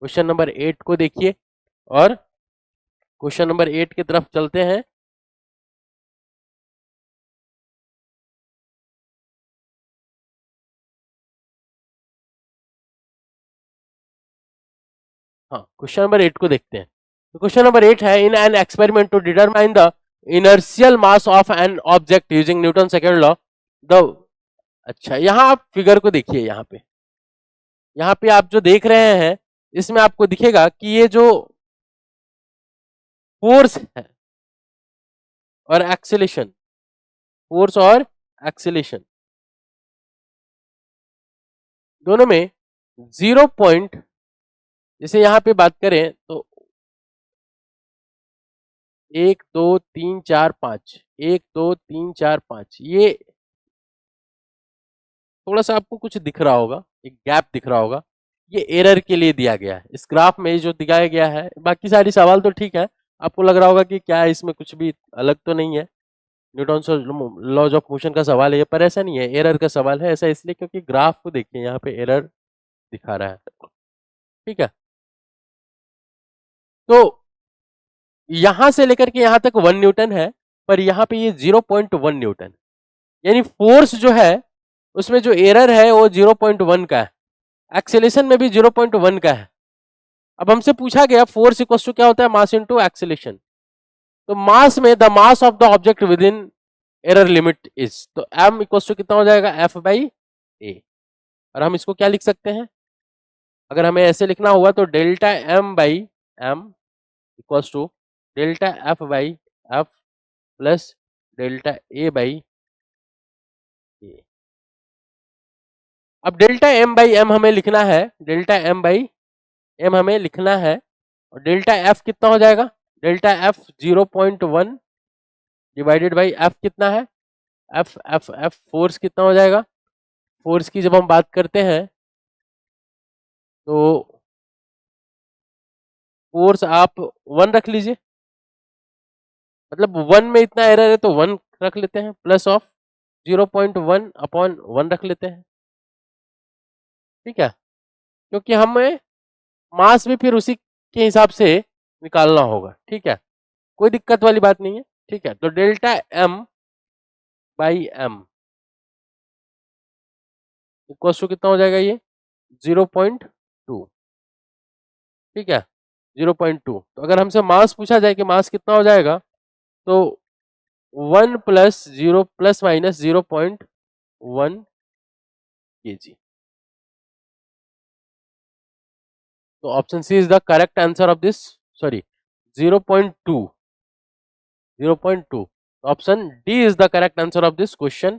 Question number 8 को देखिए और क्वेश्चन नंबर 8 की तरफ चलते हैं। हाँ, क्वेश्चन नंबर 8 को देखते हैं। तो क्वेश्चन नंबर 8 है, in an experiment to determine the inertial mass of an object using Newton second law the, अच्छा यहां आप फिगर को देखिए। यहाँ पे आप जो देख रहे हैं इसमें आपको दिखेगा कि ये जो फोर्स है और एक्सेलेरेशन, फोर्स और एक्सेलेरेशन दोनों में 0 पॉइंट, जैसे यहाँ पे बात करें तो 1 2 3 4 5, 1 2 3 4 5, ये थोड़ा सा आपको कुछ दिख रहा होगा, एक गैप दिख रहा होगा, ये एरर के लिए दिया गया है। इस ग्राफ में जो दिखाया गया है, बाकी सारी सवाल तो ठीक है, आपको लग रहा होगा कि क्या इसमें कुछ भी अलग तो नहीं है, न्यूटन लॉज ऑफ मोशन का सवाल है, पर ऐसा नहीं है, एरर का सवाल है। ऐसा इसलिए क्योंकि ग्राफ को देखिए, यहाँ पे एरर दिखा रहा है, ठीक है। तो यहां से लेकर के यहां तक 1 न्यूटन है, पर यहाँ पे ये 0.1 न्यूटन, यानी फोर्स जो है उसमें जो एरर है वो 0.1 का है, एक्सेलेरेशन में भी 0.1 का है। अब हमसे पूछा गया फोर्स इक्वल टू क्या होता है, मास इनटू एक्सेलेरेशन। तो मास में the mass of the object with in error limit is, तो m इक्वल टू कितना हो जाएगा, f बाई ए। और हम इसको क्या लिख सकते हैं, अगर हमें ऐसे लिखना हुआ तो delta m by M equal to delta f by F plus delta a by A. अब डेल्टा m बाई एम हमें लिखना है, डेल्टा m बाई एम हमें लिखना है, और डेल्टा f कितना हो जाएगा, delta f 0.1 divided by f कितना है, f फोर्स कितना हो जाएगा। फोर्स की जब हम बात करते हैं तो फोर्स आप 1 रख लीजिए, मतलब 1 में इतना एरर है तो 1 रख लेते हैं, प्लस ऑफ 0.1 अपॉन 1 रख लेते हैं, ठीक है, क्योंकि हमें मास भी फिर उसी के हिसाब से निकालना होगा, ठीक है, कोई दिक्कत वाली बात नहीं है, ठीक है। तो delta m by M equal to कितना हो जाएगा, ये 0.2, ठीक है, 0.2। तो अगर हमसे मास पूछा जाए कि मास कितना हो जाएगा, तो 1 प्लस 0 प्लस माइनस 0.1 kg। तो option C is the correct answer of this, sorry 0.2, 0.2, option D is the correct answer of this question.